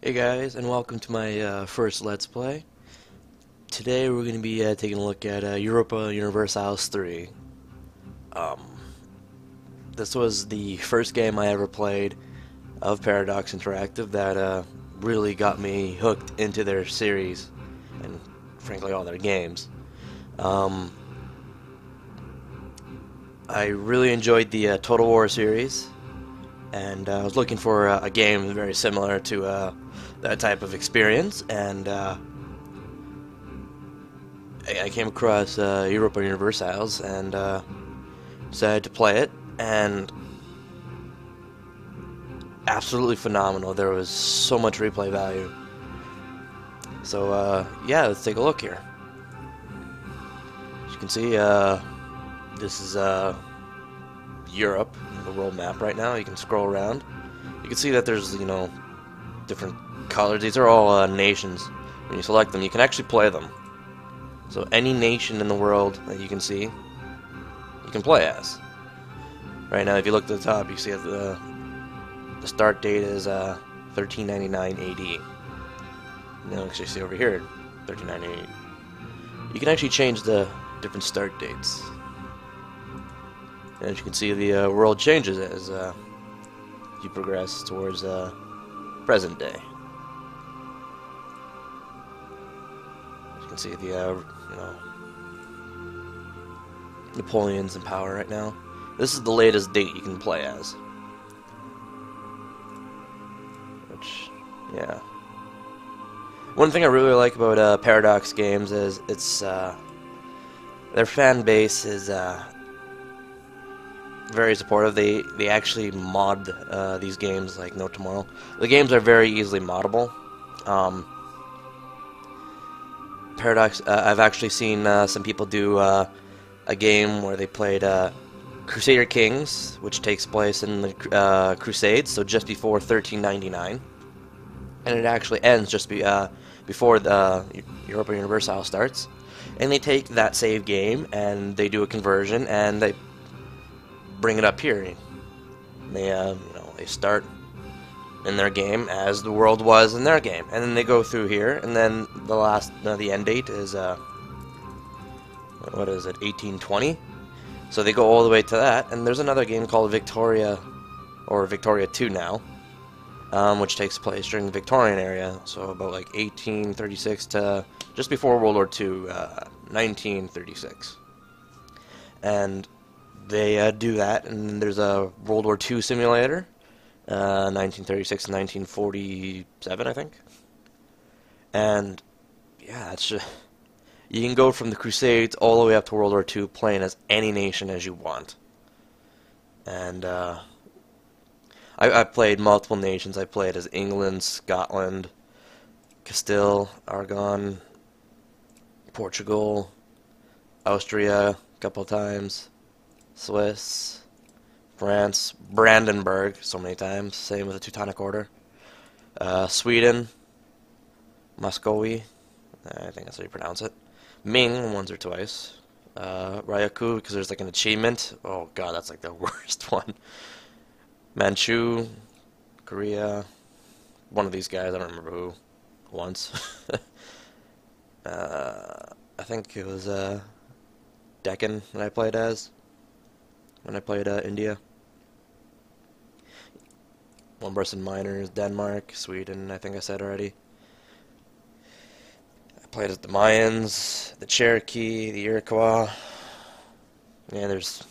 Hey guys, and welcome to my first Let's Play. Today we're going to be taking a look at Europa Universalis 3. Um, this was the first game I ever played of Paradox Interactive that really got me hooked into their series, and frankly all their games. Um, I really enjoyed the Total War series, and I was looking for a game very similar to that type of experience, and I came across Europa Universalis and decided to play it, and absolutely phenomenal. There was so much replay value. So yeah, let's take a look here. As you can see, this is Europe, the world map right now. You can scroll around. You can see that there's, different colors. These are all nations. When you select them, you can actually play them. So any nation in the world that you can see, you can play as. Right now, if you look at the top, you see that the start date is 1399 AD. And then actually see over here, 1398. You can actually change the different start dates. And as you can see, the world changes as you progress towards present day. As you can see, the Napoleon's in power right now. This is the latest date you can play as. Which, yeah. One thing I really like about Paradox games is it's their fan base is very supportive. They actually mod these games like no tomorrow. The games are very easily moddable. Paradox. I've actually seen some people do a game where they played Crusader Kings, which takes place in the Crusades, so just before 1399, and it actually ends just before the Europa Universalis starts. And they take that save game and they do a conversion and they bring it up here. They they start in their game as the world was in their game, and then they go through here, and then the end date is what is it, 1820? So they go all the way to that, and there's another game called Victoria, or Victoria 2 now, which takes place during the Victorian era, so about like 1836 to just before World War II, 1936. And they do that, and there's a World War II simulator, 1936 to 1947, I think. And yeah, it's just, you can go from the Crusades all the way up to World War II playing as any nation as you want. And I played multiple nations. I played as England, Scotland, Castile, Aragon, Portugal, Austria a couple times, Swiss, France, Brandenburg so many times, same with the Teutonic Order, Sweden, Muscovy, I think that's how you pronounce it, Ming once or twice, Ryaku because there's like an achievement, oh god that's like the worst one, Manchu, Korea, one of these guys, I don't remember who, once, I think it was Deccan that I played as when I played India. One person minor is Denmark, Sweden, I think I said already. I played as the Mayans, the Cherokee, the Iroquois. Yeah, there's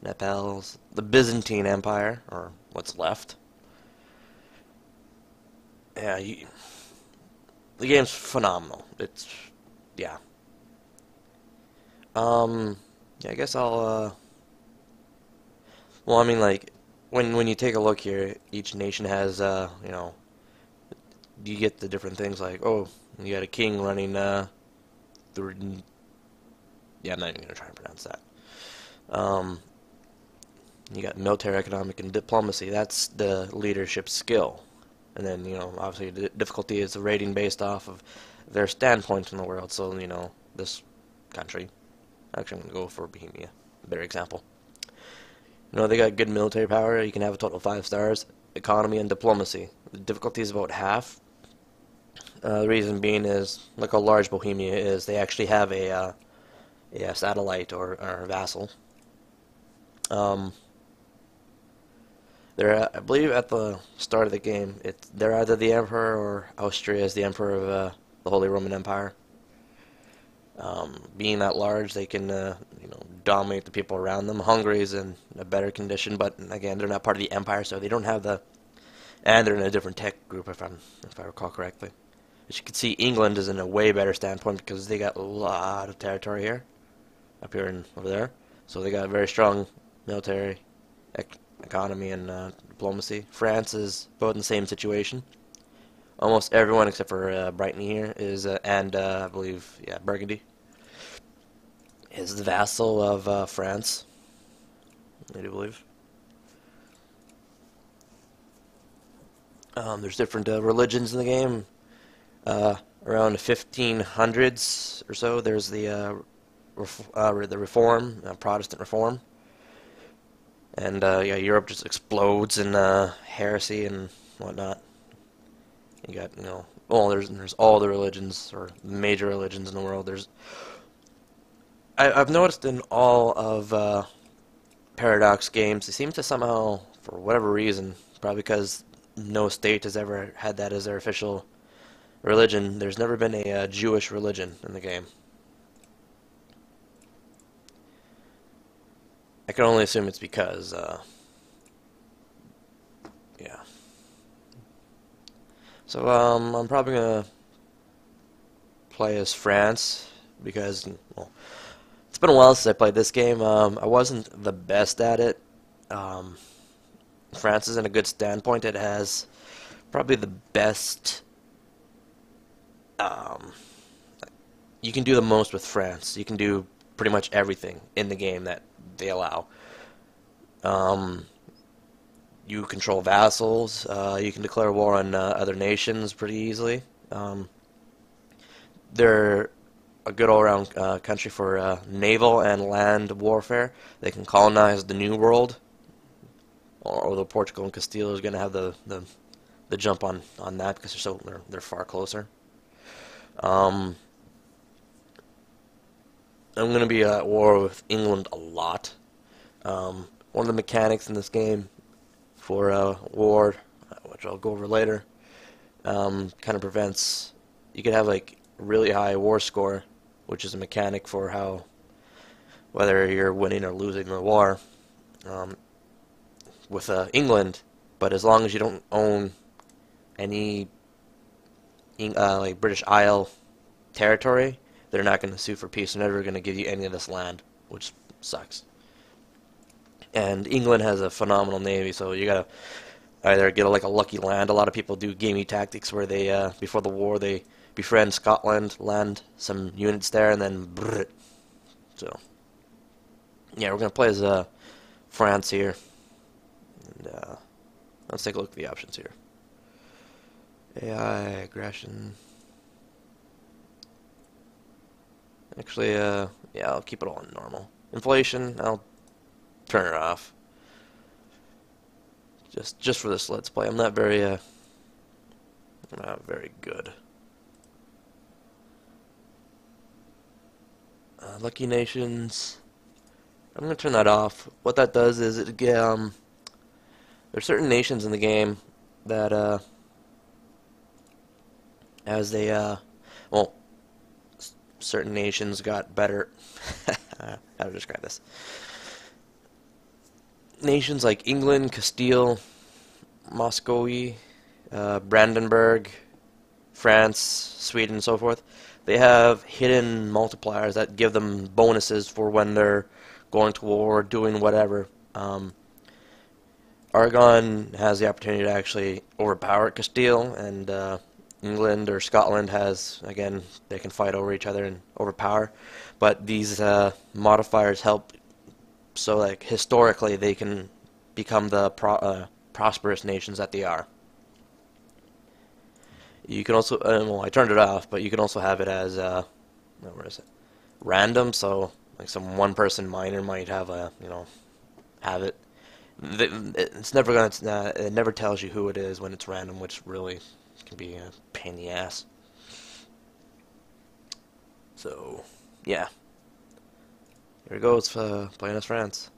Nepal's, the Byzantine Empire, or what's left. Yeah, the game's phenomenal. It's, yeah. Yeah, I guess I'll, well, I mean, like, when you take a look here, each nation has, you get the different things, like, oh, you got a king running, through, yeah, I'm not even gonna try and pronounce that. You got military, economic, and diplomacy. That's the leadership skill. And then, obviously the difficulty is the rating based off of their standpoint in the world. So, this country. Actually, I'm going to go for Bohemia. A better example. They got good military power. You can have a total of 5 stars. Economy and diplomacy. The difficulty is about half. The reason being is, look how large Bohemia is. They actually have a satellite or vassal. Um, I believe, at the start of the game, they're either the emperor or Austria is the emperor of the Holy Roman Empire. Being that large, they can dominate the people around them. Hungary is in a better condition, but again, they're not part of the empire, so they don't have and they're in a different tech group, if I recall correctly. As you can see, England is in a way better standpoint because they got a lot of territory here, up here and over there. So they got a very strong military, economy, and diplomacy. France is about in the same situation. Almost everyone except for Brighton here is, and I believe, yeah, Burgundy is the vassal of France, I do believe. There's different religions in the game. Around the 1500s or so, there's the Reform, Protestant Reform, and yeah, Europe just explodes in heresy and whatnot. You got, there's all the religions, or major religions in the world. I've noticed in all of Paradox games, they seem to somehow, for whatever reason, probably because no state has ever had that as their official religion, there's never been a Jewish religion in the game. I can only assume it's because, yeah. So, I'm probably gonna play as France, because, well, it's been a while since I played this game. I wasn't the best at it. France is in a good standpoint. It has probably the best, you can do the most with France. You can do pretty much everything in the game that they allow. You control vassals. You can declare war on other nations pretty easily. They're a good all-around country for naval and land warfare. They can colonize the New World, although Portugal and Castile is going to have the jump on that because they're far closer. I'm going to be at war with England a lot. One of the mechanics in this game for war, which I'll go over later, kind of prevents, you could have like really high war score, which is a mechanic for whether you're winning or losing the war, with England. But as long as you don't own any like British Isle territory, they're not going to sue for peace. They're never going to give you any of this land, which sucks. And England has a phenomenal navy, so you gotta either get like a lucky land. A lot of people do gamey tactics where they, before the war, they befriend Scotland, land some units there, and then brrr. So, yeah, we're gonna play as France here. And let's take a look at the options here. AI, aggression. Actually, yeah, I'll keep it all in normal. Inflation, I'll turn it off. Just for this Let's Play. I'm not very good. Lucky Nations. I'm gonna turn that off. What that does is there's certain nations in the game that as they well, certain nations got better. How to describe this? Nations like England, Castile, Muscovy, Brandenburg, France, Sweden, and so forth, they have hidden multipliers that give them bonuses for when they're going to war, doing whatever. Aragon has the opportunity to actually overpower Castile, and England or Scotland has, again, they can fight over each other and overpower. But these modifiers help, so like historically they can become the prosperous nations that they are. You can also, well, I turned it off, but you can also have it as, where is it? Random. So like one person miner might have have it. It's never gonna. It never tells you who it is when it's random, which really can be a pain in the ass. So, yeah. Here we go. It's playing as France.